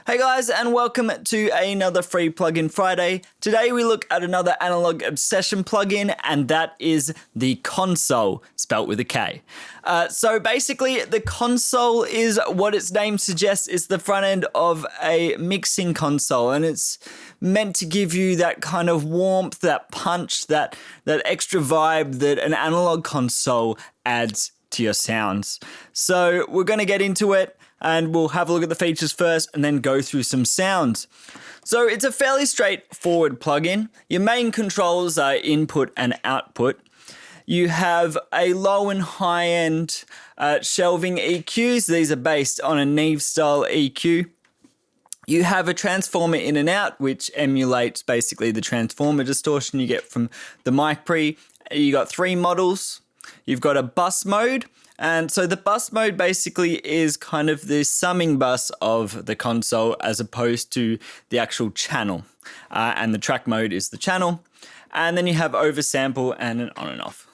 Hey guys, and welcome to another free plugin Friday. Today we look at another analog obsession plugin, and that is the Konsol, spelt with a K. So basically, the Konsol is what its name suggests. It's the front end of a mixing console, and it's meant to give you that kind of warmth, that punch, that extra vibe that an analog console adds to your sounds. So we're going to get into it, and we'll have a look at the features first and then go through some sounds. So it's a fairly straightforward plugin. Your main controls are input and output. You have a low and high end shelving EQs. These are based on a Neve style EQ. You have a transformer in and out, which emulates basically the transformer distortion you get from the mic pre. You got 3 models. You've got a bus mode. And so the bus mode basically is kind of the summing bus of the console as opposed to the actual channel. And the track mode is the channel. And then you have oversample and an on and off.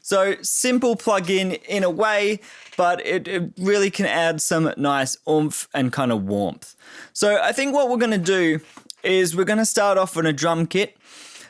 So simple plugin in a way, but it really can add some nice oomph and kind of warmth. So I think what we're going to do is we're going to start off on a drum kit.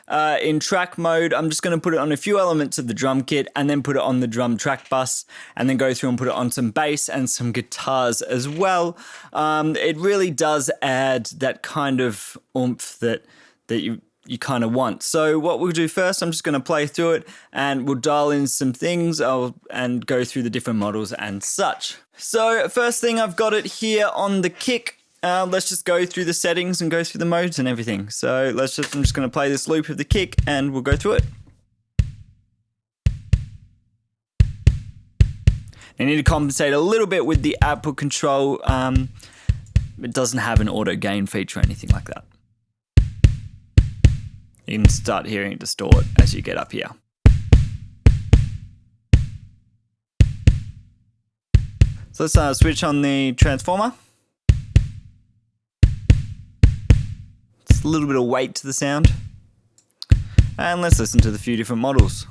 In track mode, I'm just going to put it on a few elements of the drum kit and then put it on the drum track bus and then go through and put it on some bass and some guitars as well. It really does add that kind of oomph that you kind of want. So what we'll do first, I'm just going to play through it and we'll dial in some things and go through the different models and such. So first thing, I've got it here on the kick. Let's just go through the settings and go through the modes and everything. So I'm just going to play this loop of the kick and we'll go through it. I need to compensate a little bit with the output control. It doesn't have an auto gain feature or anything like that. You can start hearing it distort as you get up here. So let's switch on the transformer. A little bit of weight to the sound, and let's listen to the few different models.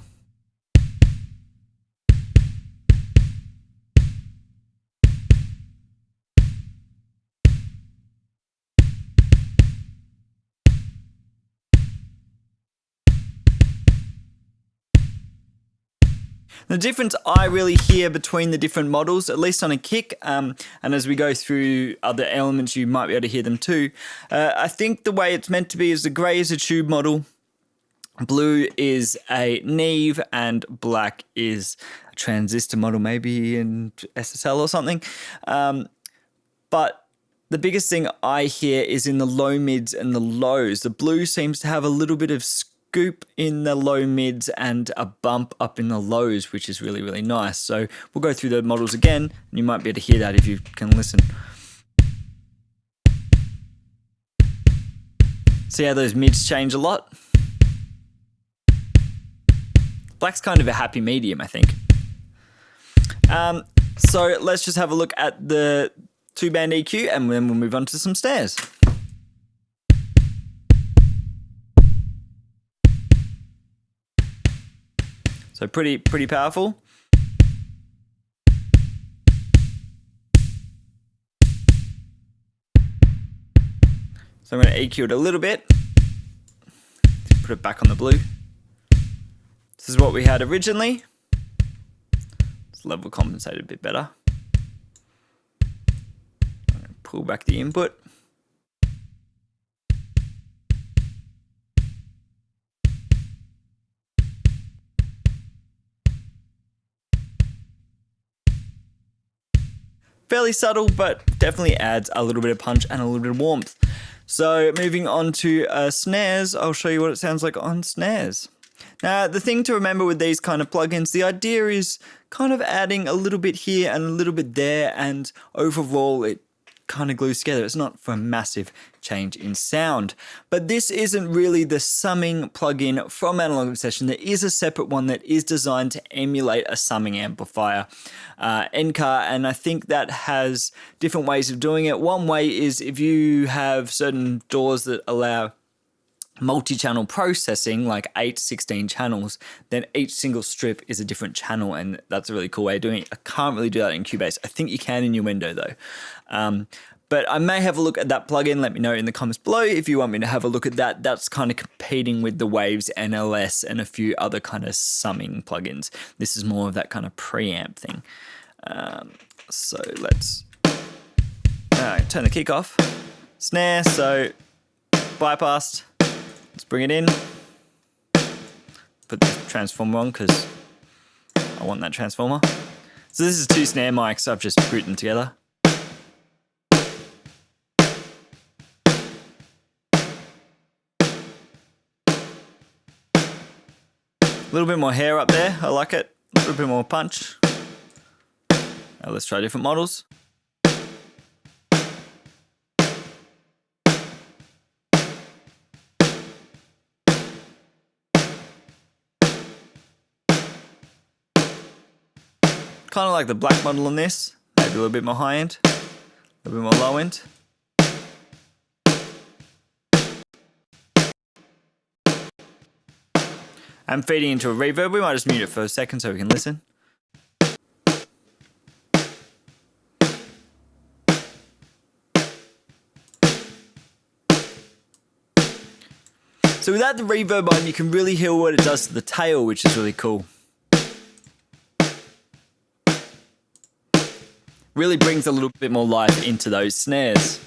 The difference I really hear between the different models, at least on a kick, and as we go through other elements, you might be able to hear them too. I think the way it's meant to be is the grey is a tube model, blue is a Neve, and black is a transistor model, maybe in SSL or something. But the biggest thing I hear is in the low mids and the lows. The blue seems to have a little bit of scoop in the low mids and a bump up in the lows, which is really, really nice. So we'll go through the models again, and you might be able to hear that if you can listen. See how those mids change a lot? Black's kind of a happy medium, I think. So let's just have a look at the 2-band EQ, and then we'll move on to some snares. So pretty powerful. So I'm going to EQ it a little bit. Put it back on the blue. This is what we had originally. Let's level compensate a bit better. I'm going to pull back the input. Fairly subtle, but definitely adds a little bit of punch and a little bit of warmth. So moving on to snares, I'll show you what it sounds like on snares. Now, the thing to remember with these kind of plugins, the idea is kind of adding a little bit here and a little bit there, and overall it kind of glues together. It's not for a massive change in sound. But this isn't really the summing plugin from Analog Obsession. There is a separate one that is designed to emulate a summing amplifier, NCAR, and I think that has different ways of doing it. One way is if you have certain DAWs that allow multi-channel processing, like 8 to 16 channels, then each single strip is a different channel, and that's a really cool way of doing it. I can't really do that in Cubase. I think you can in your window though. But I may have a look at that plugin. Let me know in the comments below if you want me to have a look at that. That's kind of competing with the Waves NLS and a few other kind of summing plugins. This is more of that kind of preamp thing. So let's turn the kick off. Snare, so bypassed. Let's bring it in. Put the transformer on because I want that transformer. So this is 2 snare mics. I've just grouped them together. A little bit more hair up there. I like it. A little bit more punch. Now let's try different models. Kind of like the black model on this, maybe a little bit more high end, a little bit more low end. I'm feeding into a reverb. We might just mute it for a second so we can listen. So without the reverb on, you can really hear what it does to the tail, which is really cool. Really brings a little bit more life into those snares.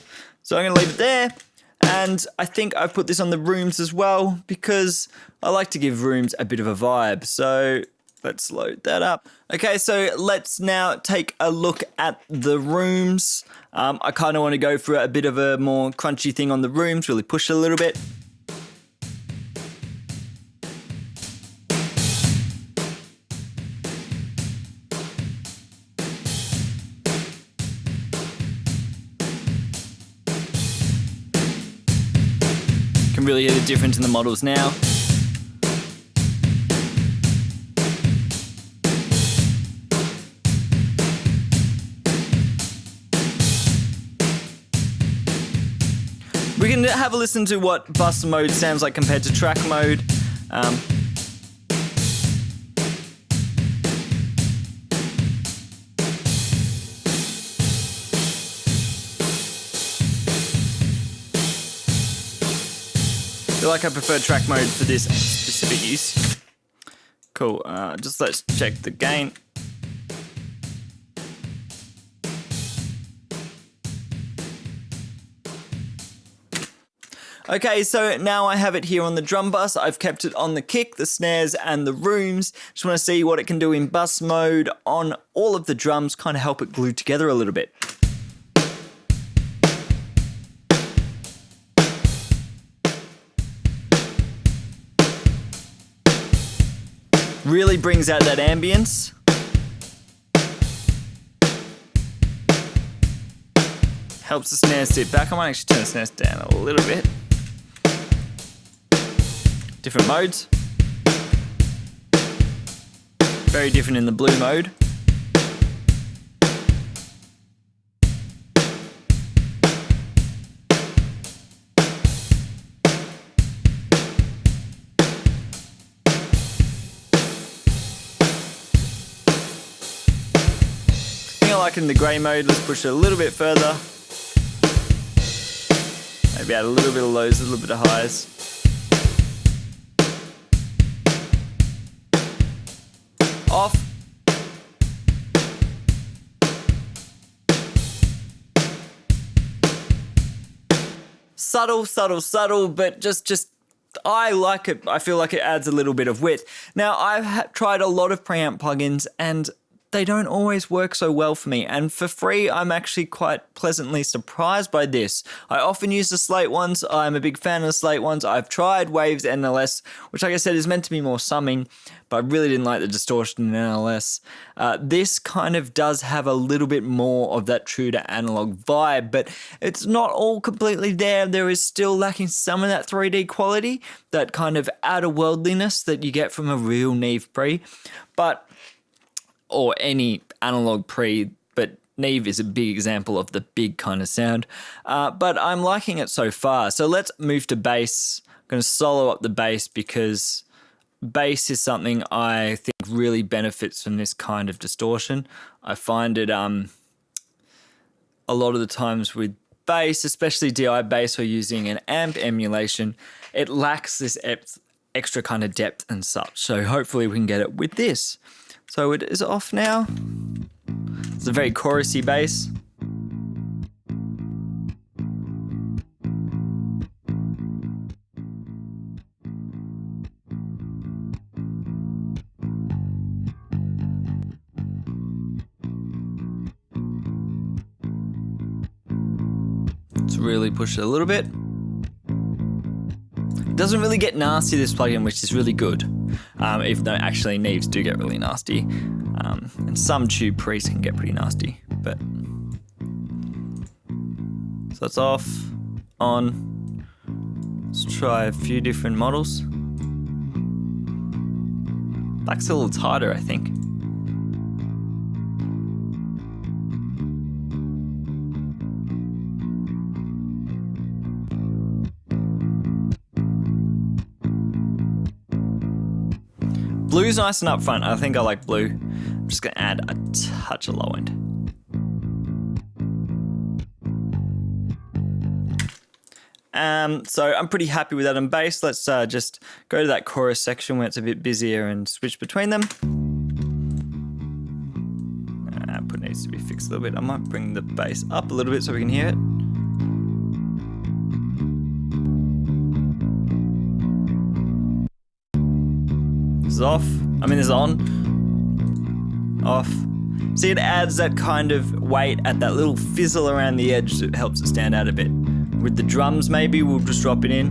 So I'm going to leave it there. And I think I've put this on the rooms as well because I like to give rooms a bit of a vibe. So let's load that up. Okay, so let's now take a look at the rooms. I kind of want to go for a bit of a more crunchy thing on the rooms, really push it a little bit. Can really hear the difference in the models now. We can have a listen to what bus mode sounds like compared to track mode. I feel like I prefer track mode for this specific use. Cool, just let's check the gain. Okay, so now I have it here on the drum bus. I've kept it on the kick, the snares, and the rooms. Just want to see what it can do in bus mode on all of the drums, kind of help it glue together a little bit. Really brings out that ambience. Helps the snares sit back. I might actually turn the snares down a little bit. Different modes. Very different in the blue mode. Like in the grey mode, let's push it a little bit further. Maybe add a little bit of lows, a little bit of highs. Off. Subtle, subtle, subtle, but just I like it. I feel like it adds a little bit of width. Now, I've tried a lot of preamp plugins and they don't always work so well for me, and for free I'm actually quite pleasantly surprised by this. I often use the Slate ones. I'm a big fan of the Slate ones. I've tried Waves NLS, which like I said is meant to be more summing, but I really didn't like the distortion in NLS. This kind of does have a little bit more of that true to analog vibe, but it's not all completely there. There is still lacking some of that 3D quality, that kind of outer worldliness that you get from a real Neve pre, or any analog pre, but Neve is a big example of the big kind of sound. But I'm liking it so far. So let's move to bass. I'm going to solo up the bass because bass is something I think really benefits from this kind of distortion. I find it a lot of the times with bass, especially DI bass, we're using an amp emulation. It lacks this extra kind of depth and such. So hopefully we can get it with this. So it is off now. It's a very chorusy bass. Let's really push it a little bit. It doesn't really get nasty, this plugin, which is really good. Even though actually Neves do get really nasty. And some tube pre's can get pretty nasty. But so it's off, on. Let's try a few different models. Black's a little tighter, I think. Blue's nice and up front. I think I like blue. I'm just gonna add a touch of low end. So I'm pretty happy with that on bass. Let's just go to that chorus section where it's a bit busier and switch between them. Output needs to be fixed a little bit. I might bring the bass up a little bit so we can hear it. This is off. I mean, this is on. Off. See, it adds that kind of weight at that little fizzle around the edge that helps it stand out a bit. With the drums, maybe we'll just drop it in.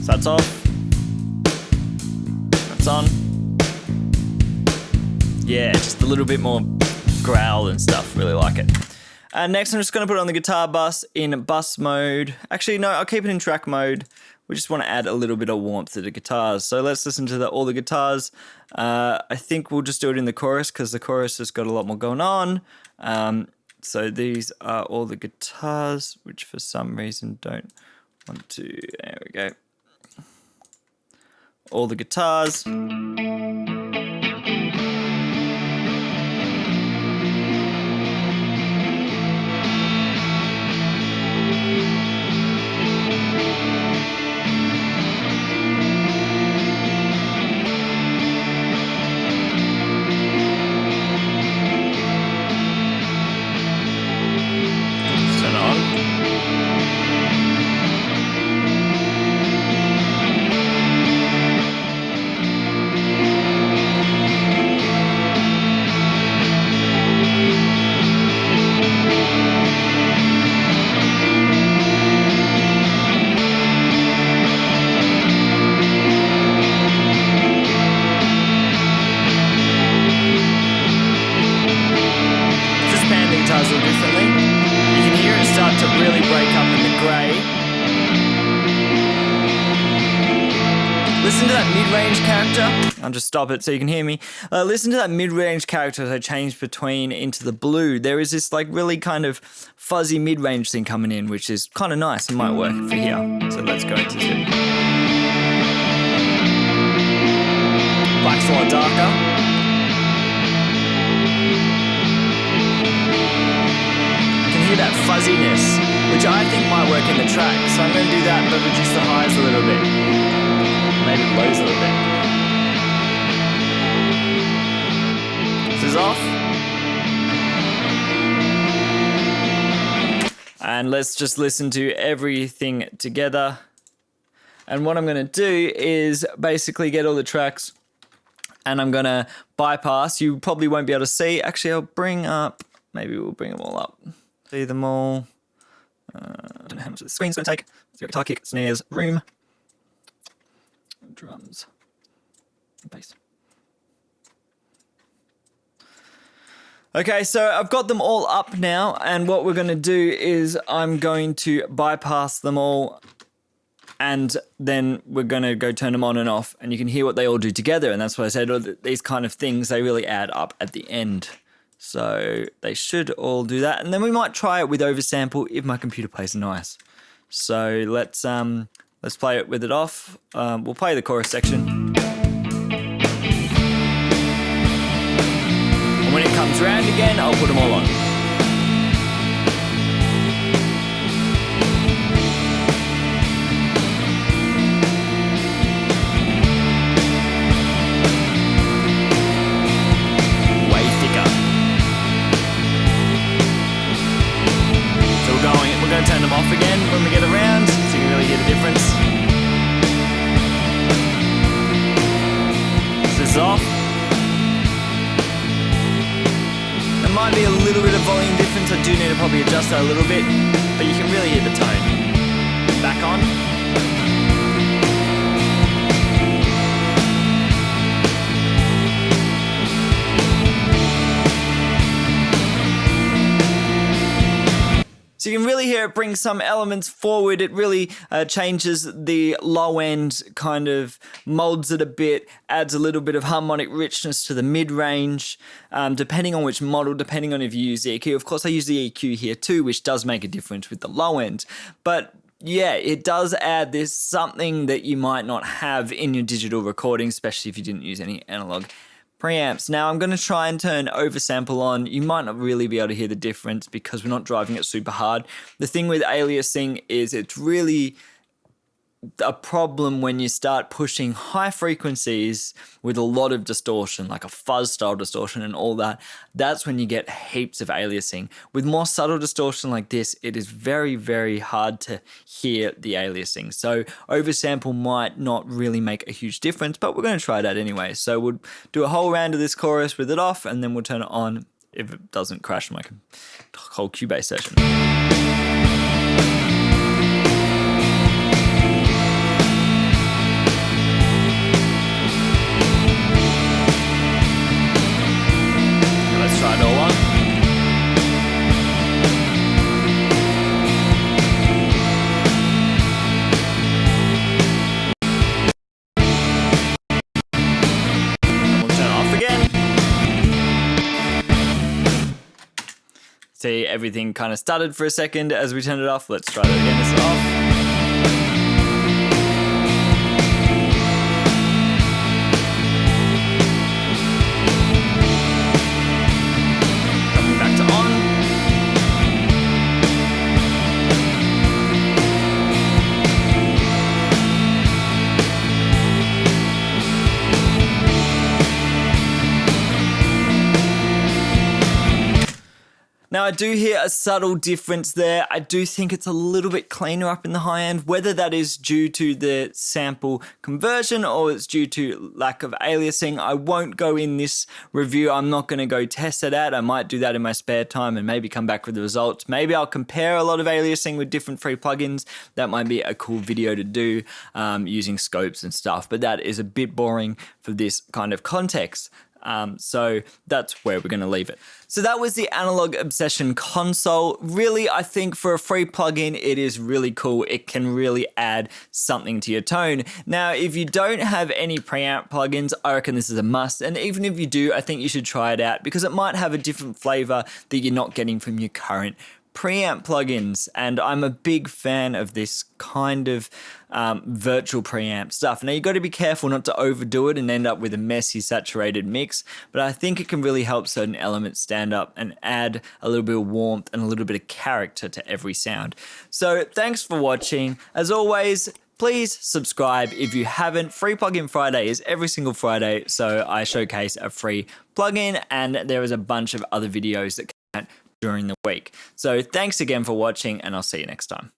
So that's off. That's on. Yeah, just a little bit more growl and stuff. Really like it. Next, I'm just going to put it on the guitar bus in bus mode. Actually, no, I'll keep it in track mode. We just want to add a little bit of warmth to the guitars. So let's listen to all the guitars. I think we'll just do it in the chorus because the chorus has got a lot more going on. So these are all the guitars, which for some reason don't want to. There we go. All the guitars. Listen to that mid-range character. I'll just stop it so you can hear me. Listen to that mid-range character as I change between into the blue. There is this like really kind of fuzzy mid-range thing coming in, which is kind of nice and might work for here. So let's go into it. Black's a lot darker. You can hear that fuzziness, which I think might work in the track. So I'm going to do that but reduce the highs a little bit. Maybe lows a little bit. This is off. And let's just listen to everything together. And what I'm going to do is basically get all the tracks and I'm going to bypass. You probably won't be able to see. Actually, I'll bring up, maybe we'll bring them all up. See them all. I don't know how much the screen's going to take. So guitar kick, snares, room. Drums, bass. Okay, so I've got them all up now, and what we're going to do is I'm going to bypass them all, and then we're going to go turn them on and off, and you can hear what they all do together, and that's why I said these kind of things, they really add up at the end. So they should all do that, and then we might try it with oversample if my computer plays nice. So let's play it with it off. We'll play the chorus section. When it comes around again, I'll put them all on. We're going to turn them off again when we get around, so you can really hear the difference. So this is off. There might be a little bit of volume difference. I do need to probably adjust that a little bit, but you can really hear the tone. Back on. So you can really hear it bring some elements forward. It really changes the low end, kind of molds it a bit, adds a little bit of harmonic richness to the mid-range, depending on which model, depending on if you use the EQ. Of course, I use the EQ here too, which does make a difference with the low end. But yeah, it does add this something that you might not have in your digital recording, especially if you didn't use any analog preamps. Now I'm going to try and turn oversample on. You might not really be able to hear the difference because we're not driving it super hard. The thing with aliasing is it's really a problem when you start pushing high frequencies with a lot of distortion, like a fuzz style distortion and all that. That's when you get heaps of aliasing. With more subtle distortion like this, it is very, very hard to hear the aliasing. So oversample might not really make a huge difference, but we're going to try that anyway. So we'll do a whole round of this chorus with it off, and then we'll turn it on if it doesn't crash my whole Cubase session. Try it all on. And we'll turn it off again. See, everything kind of stuttered for a second as we turned it off. Let's try that again. This is off. Now I do hear a subtle difference there. I do think it's a little bit cleaner up in the high end, whether that is due to the sample conversion or it's due to lack of aliasing. I won't go in this review. I'm not going to go test it out. I might do that in my spare time and maybe come back with the results. Maybe I'll compare a lot of aliasing with different free plugins. That might be a cool video to do using scopes and stuff, but that is a bit boring for this kind of context. So that's where we're going to leave it. So that was the Analog Obsession Konsol. Really, I think for a free plugin, it is really cool. It can really add something to your tone. Now, if you don't have any preamp plugins, I reckon this is a must. And even if you do, I think you should try it out because it might have a different flavor that you're not getting from your current preamp plugins, and I'm a big fan of this kind of virtual preamp stuff. Now you got to be careful not to overdo it and end up with a messy saturated mix, but I think it can really help certain elements stand up and add a little bit of warmth and a little bit of character to every sound. So thanks for watching. As always, please subscribe if you haven't. Free Plugin Friday is every single Friday, so I showcase a free plugin, and there is a bunch of other videos that come out during the week. So thanks again for watching, and I'll see you next time.